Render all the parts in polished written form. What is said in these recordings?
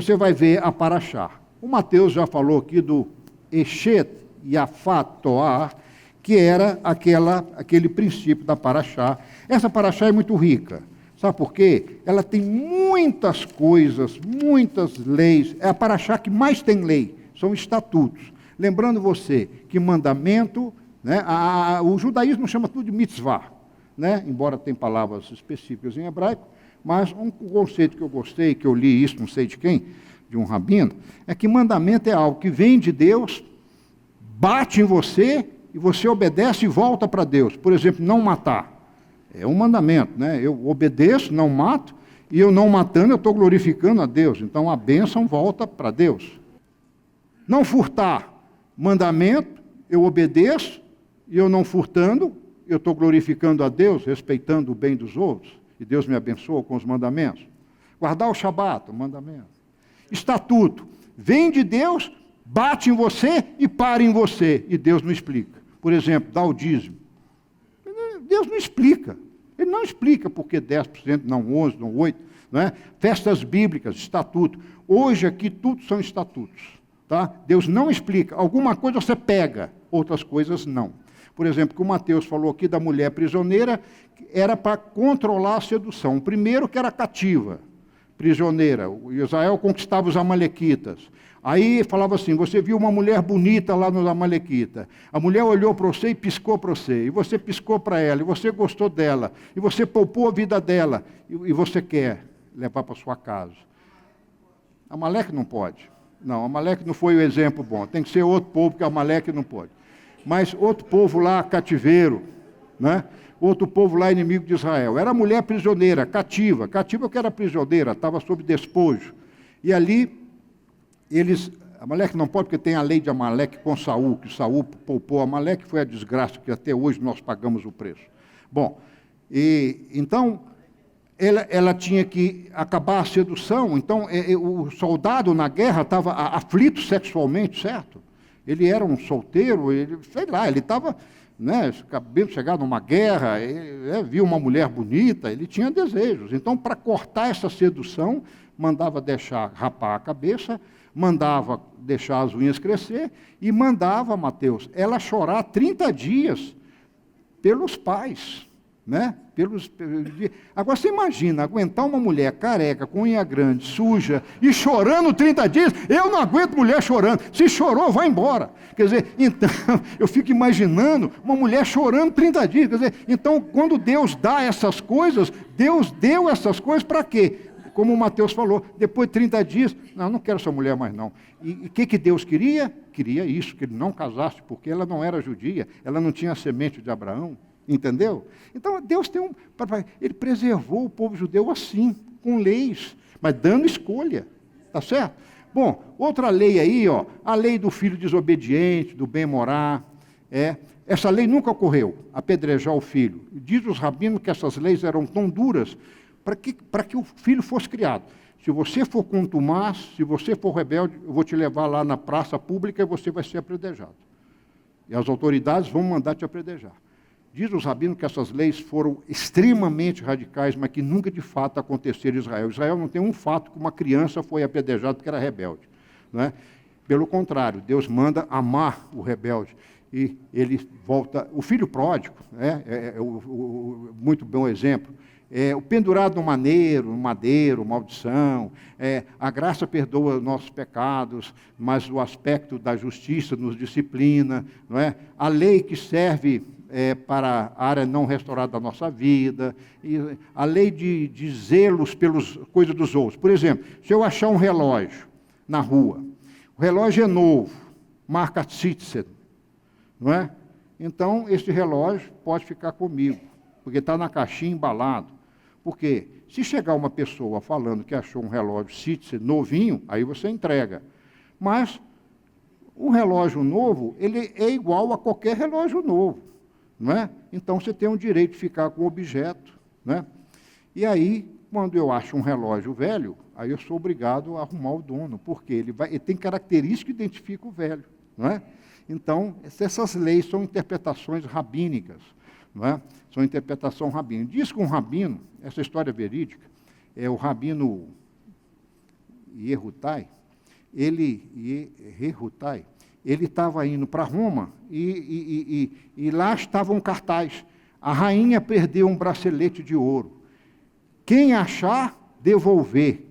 você vai ver a Paraxá. O Mateus já falou aqui do Eshet Yafat Toar, que era aquele princípio da Paraxá. Essa Paraxá é muito rica. Sabe por quê? Ela tem muitas coisas, muitas leis. É a Paraxá que mais tem lei, são estatutos. Lembrando você que mandamento, né, o judaísmo chama tudo de mitzvah, né, embora tenha palavras específicas em hebraico, mas um conceito que eu gostei, que eu li isso, não sei de quem, de um rabino, é que mandamento é algo que vem de Deus, bate em você e você obedece e volta para Deus. Por exemplo, não matar. É um mandamento, né? Eu obedeço, não mato, e eu não matando, eu estou glorificando a Deus. Então a bênção volta para Deus. Não furtar. Mandamento, eu obedeço, e eu não furtando, eu estou glorificando a Deus, respeitando o bem dos outros, e Deus me abençoa com os mandamentos. Guardar o Shabat, o mandamento. Estatuto, vem de Deus, bate em você e para em você, e Deus não explica. Por exemplo, dá o dízimo. Deus não explica. Ele não explica por que 10%, não 11%, não 8%. Não é? Festas bíblicas, estatuto. Hoje aqui tudo são estatutos. Tá? Deus não explica. Alguma coisa você pega, outras coisas não. Por exemplo, o que o Mateus falou aqui da mulher prisioneira, era para controlar a sedução. O primeiro que era cativa, prisioneira. O Israel conquistava os amalequitas. Aí falava assim, você viu uma mulher bonita lá no Amalequita. A mulher olhou para você e piscou para você. E você piscou para ela, e você gostou dela. E você poupou a vida dela. E você quer levar para sua casa. Amaleque não pode. Não, Amaleque não foi o exemplo bom. Tem que ser outro povo, porque Amaleque não pode. Mas outro povo lá, cativeiro, né? Outro povo lá, inimigo de Israel. Era mulher prisioneira, cativa. Cativa que era prisioneira, estava sob despojo. E ali... Amaleque não pode, porque tem a lei de Amaleque com Saul, que Saul poupou Amaleque, foi a desgraça que até hoje nós pagamos o preço. Bom, então, ela tinha que acabar a sedução, então o soldado na guerra estava aflito sexualmente, certo? Ele era um solteiro, ele estava, né, acabando de chegar numa guerra, viu uma mulher bonita, ele tinha desejos. Então, para cortar essa sedução, mandava deixar rapar a cabeça, mandava deixar as unhas crescer e mandava, Mateus, ela chorar 30 dias pelos pais, né? Agora você imagina, aguentar uma mulher careca, com unha grande, suja, e chorando 30 dias, eu não aguento mulher chorando, se chorou, vai embora. Quer dizer, então, eu fico imaginando uma mulher chorando 30 dias, quer dizer, então, quando Deus dá essas coisas, Deus deu essas coisas para quê? Como o Mateus falou, depois de 30 dias, não quero essa mulher mais não. E o que Deus queria? Queria isso, que ele não casasse, porque ela não era judia, ela não tinha a semente de Abraão, entendeu? Então, Deus ele preservou o povo judeu assim, com leis, mas dando escolha, tá certo? Bom, outra lei aí, ó, a lei do filho desobediente, do bem-morar, essa lei nunca ocorreu, apedrejar o filho. Diz os rabinos que essas leis eram tão duras, para que o filho fosse criado. Se você for contumaz, se você for rebelde, eu vou te levar lá na praça pública e você vai ser apedrejado. E as autoridades vão mandar te apedrejar. Diz os rabinos que essas leis foram extremamente radicais, mas que nunca de fato aconteceram em Israel. Israel não tem um fato que uma criança foi apedrejada porque era rebelde. Não é? Pelo contrário, Deus manda amar o rebelde. E ele volta... O filho pródigo, muito bom exemplo, o pendurado no madeiro, maldição, a graça perdoa nossos pecados, mas o aspecto da justiça nos disciplina, não é? A lei que serve para a área não restaurada da nossa vida, e a lei de zelos pelas coisas dos outros. Por exemplo, se eu achar um relógio na rua, o relógio é novo, marca Citizen, não é? Então, esse relógio pode ficar comigo, porque está na caixinha embalado. Porque se chegar uma pessoa falando que achou um relógio Citizen novinho, aí você entrega. Mas um relógio novo, ele é igual a qualquer relógio novo, não é? Então você tem o direito de ficar com o objeto, né? E aí, quando eu acho um relógio velho, aí eu sou obrigado a arrumar o dono, porque ele tem características que identificam o velho, não é? Então, essas leis são interpretações rabínicas, não é? São interpretação rabínica. Diz que um rabino, essa história é verídica, o rabino Yehutai, ele estava indo para Roma e lá estava um cartaz. A rainha perdeu um bracelete de ouro. Quem achar, devolver.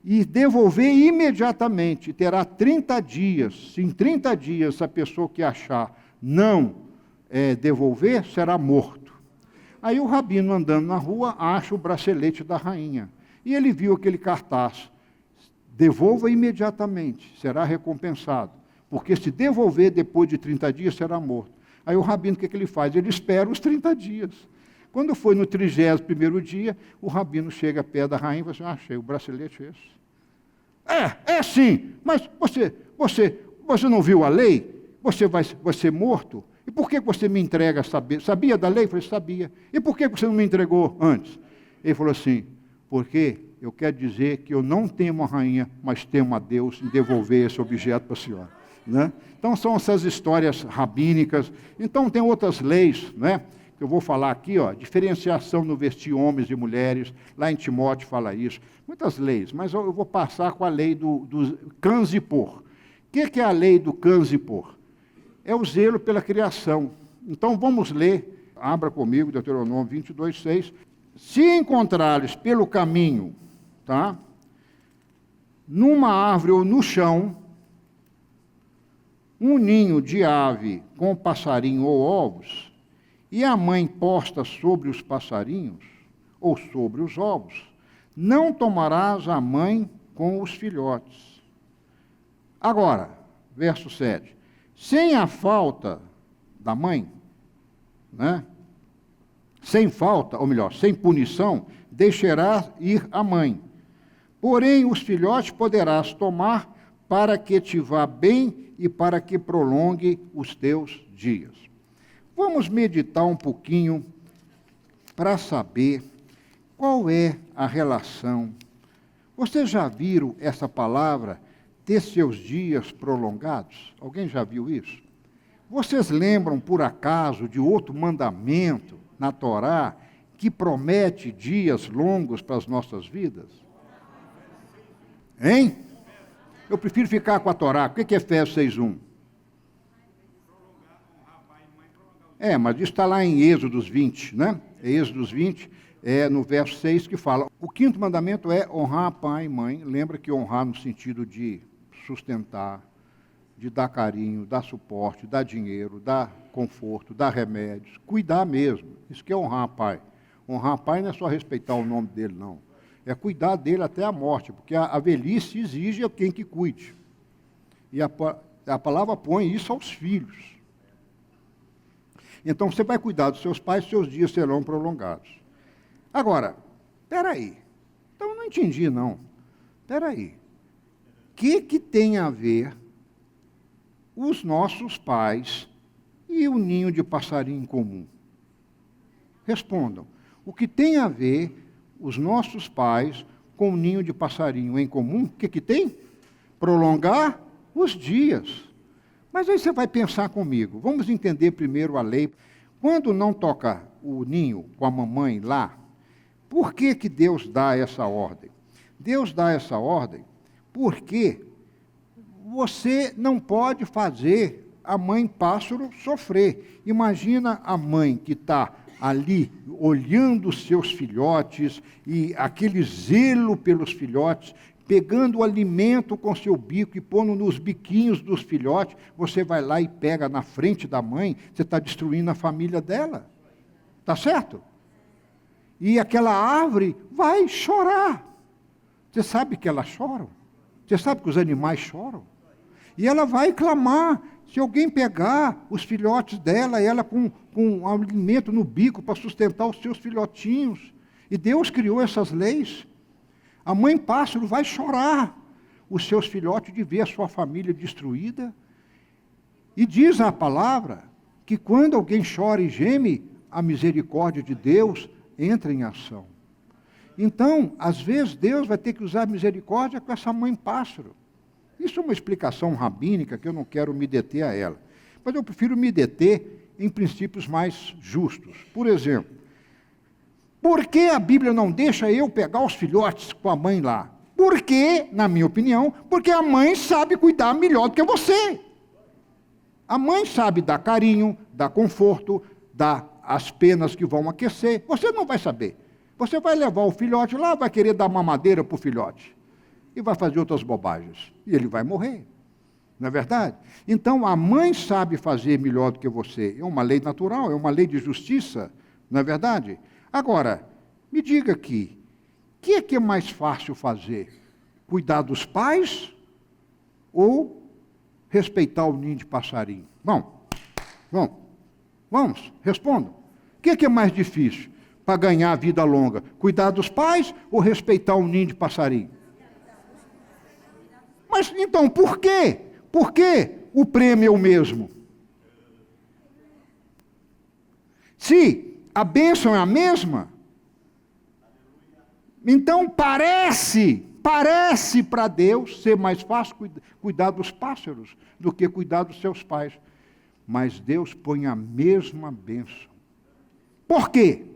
E devolver imediatamente. Terá 30 dias. Se em 30 dias a pessoa que achar não devolver, será morto. Aí o rabino, andando na rua, acha o bracelete da rainha. E ele viu aquele cartaz. Devolva imediatamente, será recompensado. Porque se devolver depois de 30 dias, será morto. Aí o rabino, o que ele faz? Ele espera os 30 dias. Quando foi no 31º dia, o rabino chega perto da rainha e fala assim, achei, o bracelete é esse. É sim, mas você não viu a lei? Você vai ser morto? E por que você me entrega saber? Sabia da lei? Eu falei, sabia. E por que você não me entregou antes? Ele falou assim, porque eu quero dizer que eu não temo a rainha, mas temo a Deus em devolver esse objeto para a senhora. Né? Então, são essas histórias rabínicas. Então, tem outras leis, né, que eu vou falar aqui, diferenciação no vestir homens e mulheres, lá em Timóteo fala isso. Muitas leis, mas eu vou passar com a lei do cães e por. O que é a lei do cães e por? É o zelo pela criação. Então, vamos ler, abra comigo, Deuteronômio 22:6. Se encontrares pelo caminho, tá, numa árvore ou no chão, um ninho de ave com passarinho ou ovos, e a mãe posta sobre os passarinhos ou sobre os ovos, não tomarás a mãe com os filhotes. Agora, verso 7. Sem a falta da mãe, né? Sem falta, ou melhor, sem punição, deixarás ir a mãe. Porém, os filhotes poderás tomar para que te vá bem e para que prolongue os teus dias. Vamos meditar um pouquinho para saber qual é a relação. Vocês já viram essa palavra, ter seus dias prolongados? Alguém já viu isso? Vocês lembram, por acaso, de outro mandamento na Torá que promete dias longos para as nossas vidas? Hein? Eu prefiro ficar com a Torá. O que é Efésios 6:1? Mas isso está lá em Êxodos 20, né? Êxodos 20, no verso 6 que fala. O 5º mandamento é honrar pai e mãe. Lembra que honrar no sentido de sustentar, de dar carinho, dar suporte, dar dinheiro, dar conforto, dar remédios, cuidar mesmo. Isso que é honrar pai. Honrar pai não é só respeitar o nome dele, não. É cuidar dele até a morte, porque a velhice exige quem que cuide. E a palavra põe isso aos filhos. Então, você vai cuidar dos seus pais, seus dias serão prolongados. Agora, espera aí. Então, eu não entendi, não. Espera aí. O que tem a ver os nossos pais e o ninho de passarinho comum? Respondam. O que tem a ver os nossos pais com o ninho de passarinho em comum? O que tem? Prolongar os dias. Mas aí você vai pensar comigo. Vamos entender primeiro a lei. Quando não toca o ninho com a mamãe lá, por que Deus dá essa ordem? Deus dá essa ordem porque você não pode fazer a mãe pássaro sofrer. Imagina a mãe que está ali, olhando os seus filhotes, e aquele zelo pelos filhotes, pegando o alimento com seu bico e pondo nos biquinhos dos filhotes, você vai lá e pega na frente da mãe, você está destruindo a família dela. Está certo? E aquela árvore vai chorar. Você sabe que elas choram? Você sabe que os animais choram? E ela vai clamar. Se alguém pegar os filhotes dela, ela com alimento no bico para sustentar os seus filhotinhos. E Deus criou essas leis. A mãe pássaro vai chorar os seus filhotes de ver a sua família destruída. E diz a palavra que quando alguém chora e geme, a misericórdia de Deus entra em ação. Então, às vezes, Deus vai ter que usar misericórdia com essa mãe pássaro. Isso é uma explicação rabínica que eu não quero me deter a ela. Mas eu prefiro me deter em princípios mais justos. Por exemplo, por que a Bíblia não deixa eu pegar os filhotes com a mãe lá? Por quê? Na minha opinião, porque a mãe sabe cuidar melhor do que você. A mãe sabe dar carinho, dar conforto, dar as penas que vão aquecer. Você não vai saber. Você vai levar o filhote lá, vai querer dar mamadeira para o filhote. E vai fazer outras bobagens. E ele vai morrer. Não é verdade? Então, a mãe sabe fazer melhor do que você. É uma lei natural, é uma lei de justiça. Não é verdade? Agora, me diga aqui, o que é mais fácil fazer? Cuidar dos pais ou respeitar o ninho de passarinho? Vamos, respondam. O que é mais difícil para ganhar a vida longa? Cuidar dos pais ou respeitar o ninho de passarinho? Mas então, por quê? Por que o prêmio é o mesmo? Se a bênção é a mesma, então parece para Deus ser mais fácil cuidar dos pássaros do que cuidar dos seus pais. Mas Deus põe a mesma bênção. Por quê?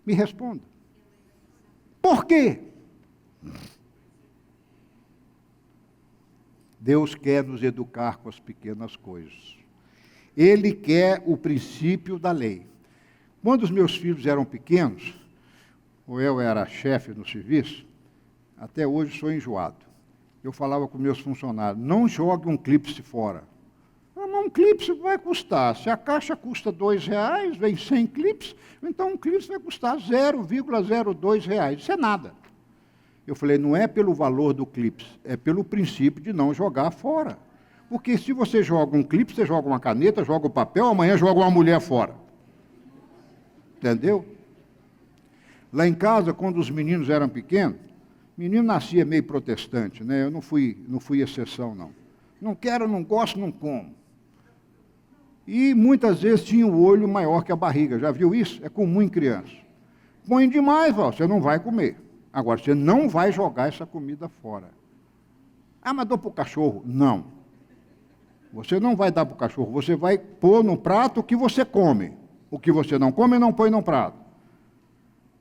Me responda. Por quê? Deus quer nos educar com as pequenas coisas. Ele quer o princípio da lei. Quando os meus filhos eram pequenos, ou eu era chefe no serviço, até hoje sou enjoado. Eu falava com meus funcionários, não jogue um clipe fora. Um clipe vai custar, se a caixa custa R$2, vem 100 clipes, então um clipe vai custar R$0,02. Isso é nada. Eu falei, não é pelo valor do clipe, é pelo princípio de não jogar fora. Porque se você joga um clipe, você joga uma caneta, joga um papel, amanhã joga uma mulher fora. Entendeu? Lá em casa, quando os meninos eram pequenos, o menino nascia meio protestante, né? Eu não fui exceção, não. Não quero, não gosto, não como. E muitas vezes tinha o olho maior que a barriga. Já viu isso? É comum em criança. Põe demais, você não vai comer. Agora, você não vai jogar essa comida fora. Ah, mas dou para o cachorro? Não. Você não vai dar para o cachorro, você vai pôr no prato o que você come. O que você não come, não põe no prato.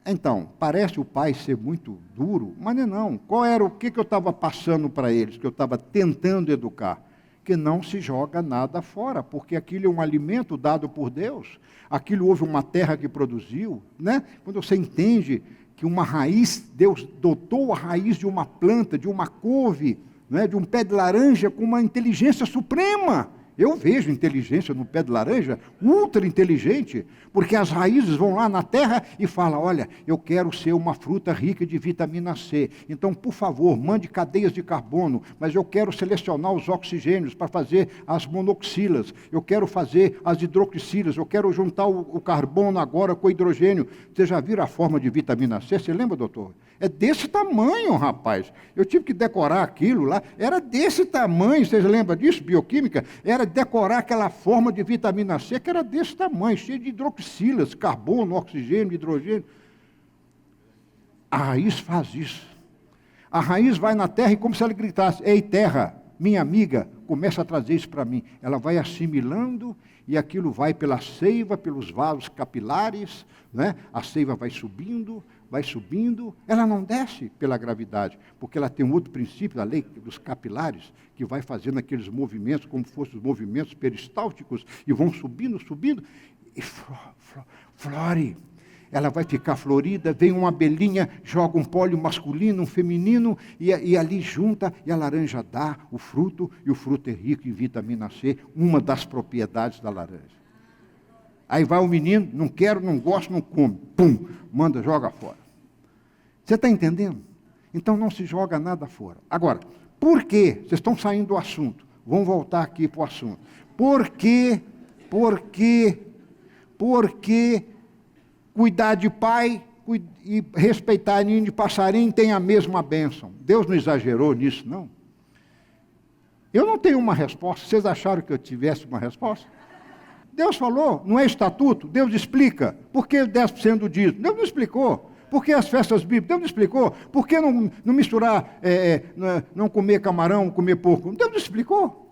Então, parece o pai ser muito duro, mas não. O que eu estava passando para eles, que eu estava tentando educar? Que não se joga nada fora, porque aquilo é um alimento dado por Deus, aquilo houve uma terra que produziu, né? Quando você entende que uma raiz, Deus dotou a raiz de uma planta, de uma couve, né? De um pé de laranja com uma inteligência suprema. Eu vejo inteligência no pé de laranja, ultra inteligente, porque as raízes vão lá na terra e falam, olha, eu quero ser uma fruta rica de vitamina C, então, por favor, mande cadeias de carbono, mas eu quero selecionar os oxigênios para fazer as monoxilas, eu quero fazer as hidroxilas, eu quero juntar o carbono agora com o hidrogênio. Você já viram a forma de vitamina C? Você lembra, doutor? É desse tamanho, rapaz. Eu tive que decorar aquilo lá, era desse tamanho, vocês lembram disso, bioquímica? Era decorar aquela forma de vitamina C que era desse tamanho, cheia de hidroxilas, carbono, oxigênio, hidrogênio. A raiz faz isso. A raiz vai na terra e como se ela gritasse, ei terra, minha amiga, começa a trazer isso para mim. Ela vai assimilando e aquilo vai pela seiva, pelos vasos capilares, né? A seiva vai subindo, ela não desce pela gravidade, porque ela tem um outro princípio, a lei dos capilares, que vai fazendo aqueles movimentos, como se fossem os movimentos peristálticos, e vão subindo, e flore. Ela vai ficar florida, vem uma abelhinha, joga um pólen masculino, um feminino, e ali junta, e a laranja dá o fruto, e o fruto é rico em vitamina C, uma das propriedades da laranja. Aí vai o menino, não quero, não gosto, não come, pum, manda, joga fora. Você está entendendo? Então não se joga nada fora. Agora, por quê? Vocês estão saindo do assunto. Vamos voltar aqui para o assunto. Por que cuidar de pai e respeitar ninho de passarinho tem a mesma bênção? Deus não exagerou nisso, não? Eu não tenho uma resposta. Vocês acharam que eu tivesse uma resposta? Deus falou, não é estatuto? Deus explica. Por que 10% do dízimo? Deus não explicou. Por que as festas bíblicas? Deus não explicou. Por que não misturar, não comer camarão, comer porco? Deus não explicou.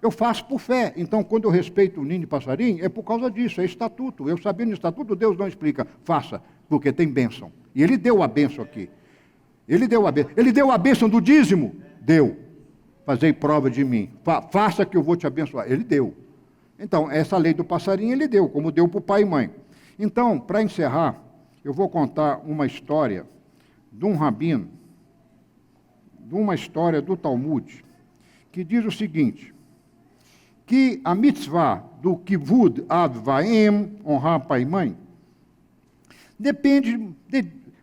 Eu faço por fé. Então, quando eu respeito o ninho de passarinho, é por causa disso, é estatuto. Eu sabendo o estatuto, Deus não explica. Faça, porque tem bênção. E Ele deu a bênção aqui. Ele deu a bênção. Ele deu a bênção do dízimo? Deu. Fazei prova de mim. Faça que eu vou te abençoar. Ele deu. Então, essa lei do passarinho ele deu, como deu para o pai e mãe. Então, para encerrar, eu vou contar uma história de um rabino, de uma história do Talmud, que diz o seguinte, que a mitzvah do kivud av vaem, honrar pai e mãe,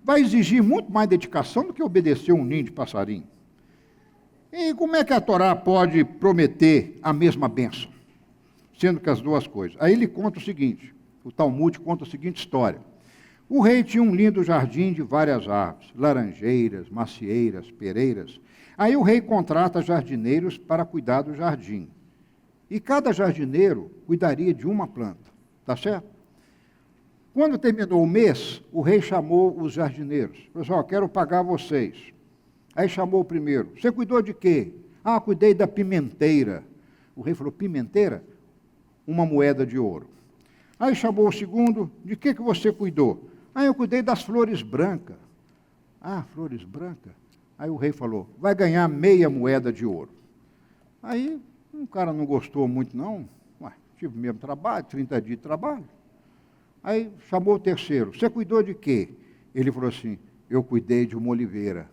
vai exigir muito mais dedicação do que obedecer um ninho de passarinho. E como é que a Torá pode prometer a mesma bênção, sendo que as duas coisas? Aí ele conta o seguinte, o Talmud conta a seguinte história. O rei tinha um lindo jardim de várias árvores, laranjeiras, macieiras, pereiras. Aí o rei contrata jardineiros para cuidar do jardim. E cada jardineiro cuidaria de uma planta, tá certo? Quando terminou o mês, o rei chamou os jardineiros. Pessoal, quero pagar vocês. Aí chamou o primeiro. Você cuidou de quê? Ah, cuidei da pimenteira. O rei falou, pimenteira? Uma moeda de ouro. Aí chamou o segundo. De que você cuidou? Ah, eu cuidei das flores brancas. Ah, flores brancas? Aí o rei falou, vai ganhar meia moeda de ouro. Aí o cara não gostou muito, não. Ué, tive o mesmo trabalho, 30 dias de trabalho. Aí chamou o terceiro. Você cuidou de quê? Ele falou assim, eu cuidei de uma oliveira.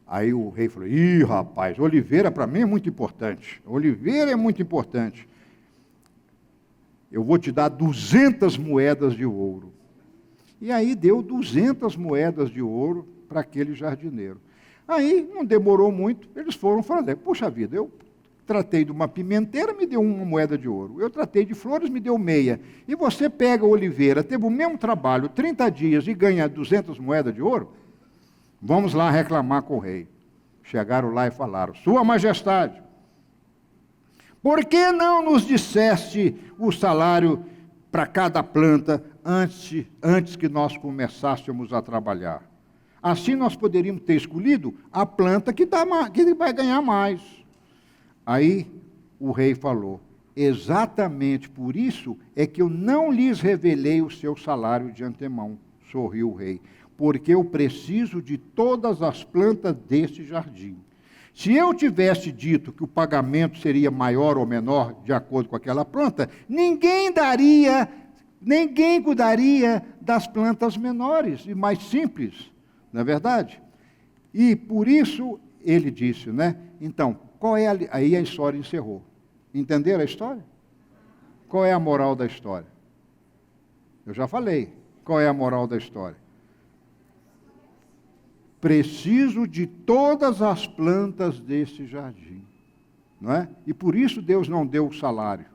Aí o rei falou, ih, rapaz, oliveira para mim é muito importante. Oliveira é muito importante. Eu vou te dar 200 moedas de ouro. E aí deu 200 moedas de ouro para aquele jardineiro. Aí não demorou muito, eles foram falando, puxa vida, eu tratei de uma pimenteira, me deu uma moeda de ouro. Eu tratei de flores, me deu meia. E você pega a oliveira, teve o mesmo trabalho, 30 dias e ganha 200 moedas de ouro? Vamos lá reclamar com o rei. Chegaram lá e falaram, Sua Majestade, por que não nos disseste o salário para cada planta antes que nós começássemos a trabalhar? Assim nós poderíamos ter escolhido a planta que vai ganhar mais. Aí o rei falou, exatamente por isso é que eu não lhes revelei o seu salário de antemão, sorriu o rei, porque eu preciso de todas as plantas deste jardim. Se eu tivesse dito que o pagamento seria maior ou menor de acordo com aquela planta, ninguém cuidaria das plantas menores e mais simples, não é verdade? E por isso ele disse, né? Então, aí a história encerrou. Entenderam a história? Qual é a moral da história? Eu já falei. Qual é a moral da história? Preciso de todas as plantas desse jardim. Não é? E por isso Deus não deu o salário.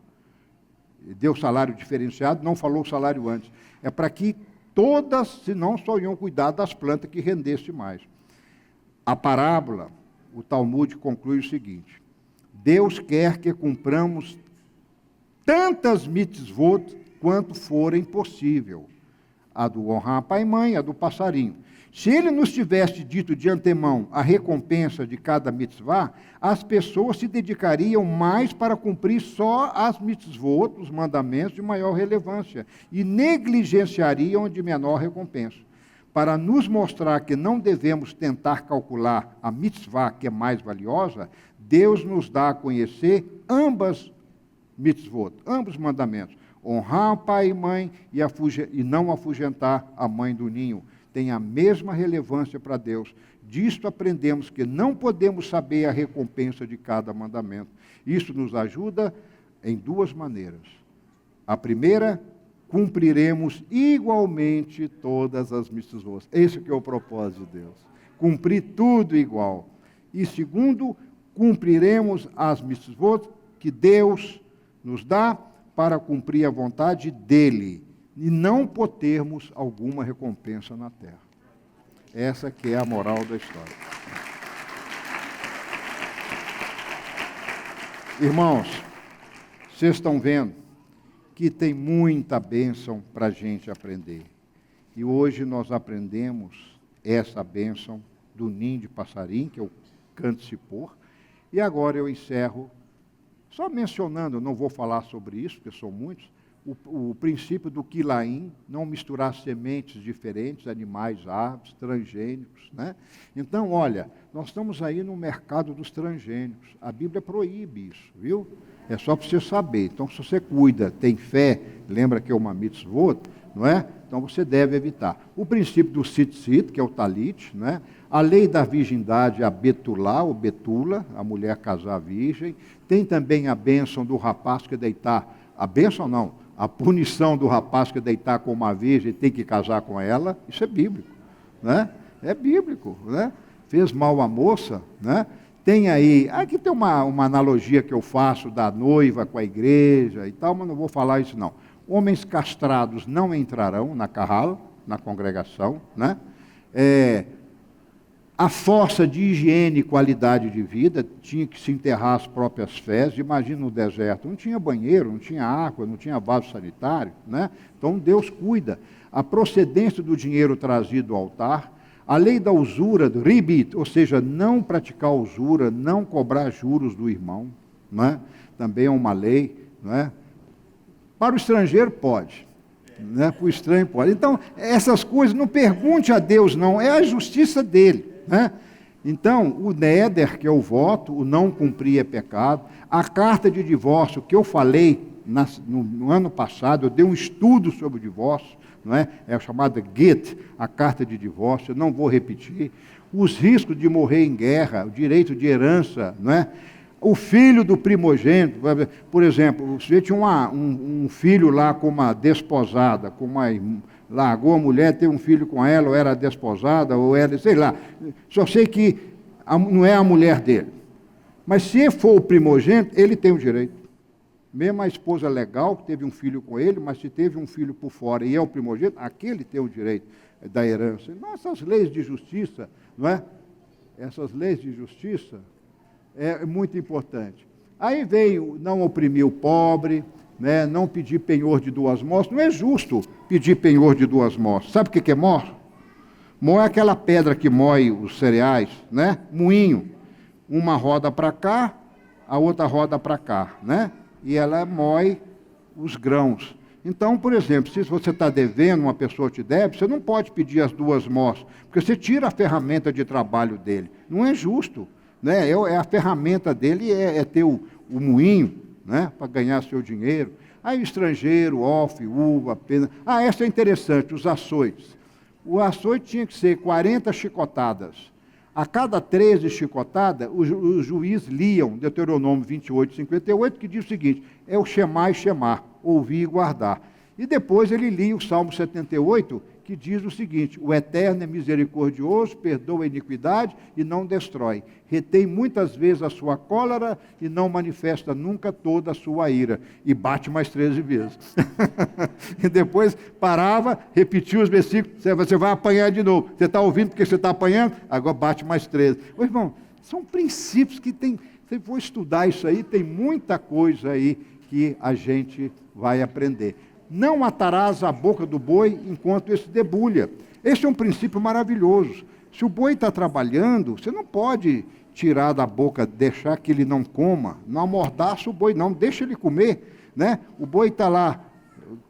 Deu salário diferenciado, não falou o salário antes. É para que todas, senão só iam cuidar das plantas que rendesse mais. A parábola, o Talmud conclui o seguinte, Deus quer que cumpramos tantas mitzvot quanto forem possível. A do honrar pai e mãe, a do passarinho. Se ele nos tivesse dito de antemão a recompensa de cada mitzvah, as pessoas se dedicariam mais para cumprir só as mitzvot, os mandamentos de maior relevância, e negligenciariam de menor recompensa. Para nos mostrar que não devemos tentar calcular a mitzvah que é mais valiosa, Deus nos dá a conhecer ambas mitzvot, ambos mandamentos. Honrar pai e mãe e não afugentar a mãe do ninho. Tem a mesma relevância para Deus. Disto aprendemos que não podemos saber a recompensa de cada mandamento. Isso nos ajuda em duas maneiras. A primeira, cumpriremos igualmente todas as mitzvot. Esse que é o propósito de Deus. Cumprir tudo igual. E segundo, cumpriremos as mitzvot que Deus nos dá para cumprir a vontade dEle. E não por termos alguma recompensa na terra. Essa que é a moral da história. Irmãos, vocês estão vendo que tem muita bênção para a gente aprender. E hoje nós aprendemos essa bênção do ninho de passarinho, que é o canto-se pôr. E agora eu encerro, só mencionando, eu não vou falar sobre isso, porque são muitos, o princípio do quilaim, não misturar sementes diferentes, animais, aves, transgênicos, né? Então, olha, nós estamos aí no mercado dos transgênicos. A Bíblia proíbe isso, viu? É só para você saber. Então, se você cuida, tem fé, lembra que é uma mitzvot, não é? Então, você deve evitar. O princípio do tzitzit, que é o talit, né? A lei da virgindade, a betulá, ou betula, a mulher casar virgem. Tem também a bênção do rapaz que deitar, a bênção não, a punição do rapaz que deitar com uma virgem e tem que casar com ela, isso é bíblico, né? É bíblico, né? Fez mal à moça, né? Tem aí, aqui tem uma analogia que eu faço da noiva com a igreja e tal, mas não vou falar isso não. Homens castrados não entrarão na carral, na congregação, né? A força de higiene e qualidade de vida, tinha que se enterrar as próprias fezes. Imagina no deserto, não tinha banheiro, não tinha água, não tinha vaso sanitário, né? Então Deus cuida. A procedência do dinheiro trazido ao altar, a lei da usura, do ribit, ou seja, não praticar usura, não cobrar juros do irmão, né? Também é uma lei, né? Para o estrangeiro pode, né? Para o estranho pode. Então, essas coisas, não pergunte a Deus não, é a justiça dele, né? Então, o néder, que é o voto, o não cumprir é pecado. A carta de divórcio, que eu falei no ano passado, eu dei um estudo sobre o divórcio, não é? É a chamada get, a carta de divórcio, eu não vou repetir. Os riscos de morrer em guerra, o direito de herança, não é? O filho do primogênito, por exemplo, você tinha um filho lá com uma desposada, com uma largou a mulher, teve um filho com ela, ou era desposada, ou era, sei lá. Só sei que não é a mulher dele. Mas se for o primogênito, ele tem o direito. Mesmo a esposa legal, que teve um filho com ele, mas se teve um filho por fora e é o primogênito, aquele tem o direito da herança. Então, essas leis de justiça, não é? Essas leis de justiça é muito importante. Aí veio não oprimir o pobre, né? Não pedir penhor de 2 moças. Não é justo pedir penhor de 2 moças. Sabe o que é mor? Mor é aquela pedra que moe os cereais, né? Moinho. Uma roda para cá, a outra roda para cá, né? E ela moe os grãos. Então, por exemplo, se você está devendo, uma pessoa te deve, você não pode pedir as 2 moças, porque você tira a ferramenta de trabalho dele. Não é justo, né? É a ferramenta dele, é ter o moinho, né? Para ganhar seu dinheiro. Aí o estrangeiro, ofe, uva, pena. Essa é interessante, os açoites. O açoite tinha que ser 40 chicotadas. A cada 13 chicotadas, os juízes liam Deuteronômio 28, 58, que diz o seguinte, é o Shemá e Shemá, ouvir e guardar. E depois ele lia o Salmo 78, que diz o seguinte, o Eterno é misericordioso, perdoa a iniquidade e não destrói. Retém muitas vezes a sua cólera e não manifesta nunca toda a sua ira. E bate mais 13 vezes. E depois parava, repetia os versículos, você vai apanhar de novo. Você está ouvindo porque você está apanhando? Agora bate mais 13. Ô, irmão, são princípios que tem, você for estudar isso aí, tem muita coisa aí que a gente vai aprender. Não atarás a boca do boi enquanto esse debulha. Esse é um princípio maravilhoso. Se o boi está trabalhando, você não pode tirar da boca, deixar que ele não coma, não amordaça o boi, não, deixa ele comer, né? O boi está lá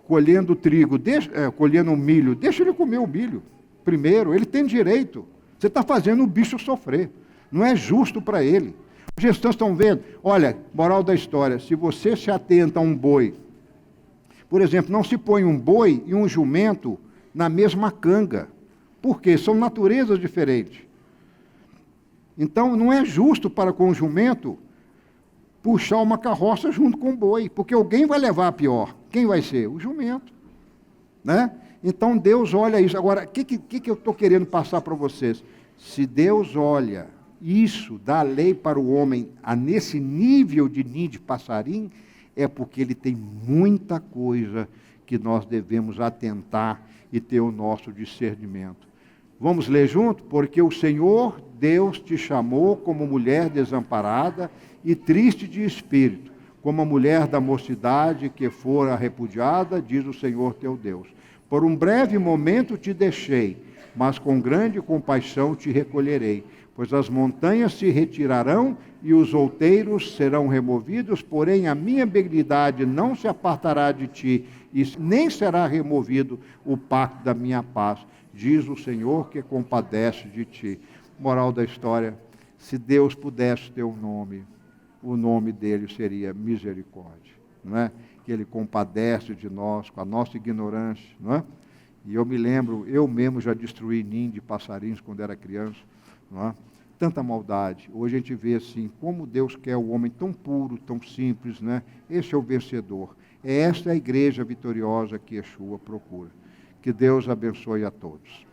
colhendo trigo, colhendo o milho, deixa ele comer o milho primeiro, ele tem direito. Você está fazendo o bicho sofrer, não é justo para ele. Os gestores estão vendo, olha, moral da história, se você se atenta a um boi, por exemplo, não se põe um boi e um jumento na mesma canga. Por quê? São naturezas diferentes. Então, não é justo para com o jumento puxar uma carroça junto com o boi, porque alguém vai levar a pior. Quem vai ser? O jumento, né? Então, Deus olha isso. Agora, o que eu estou querendo passar para vocês? Se Deus olha isso, dá a lei para o homem nesse nível de ninho de passarinho, é porque ele tem muita coisa que nós devemos atentar e ter o nosso discernimento. Vamos ler junto? Porque o Senhor Deus te chamou como mulher desamparada e triste de espírito, como a mulher da mocidade que fora repudiada, diz o Senhor teu Deus. Por um breve momento te deixei, mas com grande compaixão te recolherei. Pois as montanhas se retirarão e os outeiros serão removidos, porém a minha benignidade não se apartará de ti, e nem será removido o pacto da minha paz, diz o Senhor que compadece de ti. Moral da história, se Deus pudesse ter um nome, o nome dele seria misericórdia, não é? Que ele compadece de nós, com a nossa ignorância, não é? E eu me lembro, eu mesmo já destruí ninho de passarinhos quando era criança, não é? Tanta maldade. Hoje a gente vê assim, como Deus quer o homem tão puro, tão simples, né? Esse é o vencedor. Esta é a igreja vitoriosa que Yeshua procura. Que Deus abençoe a todos.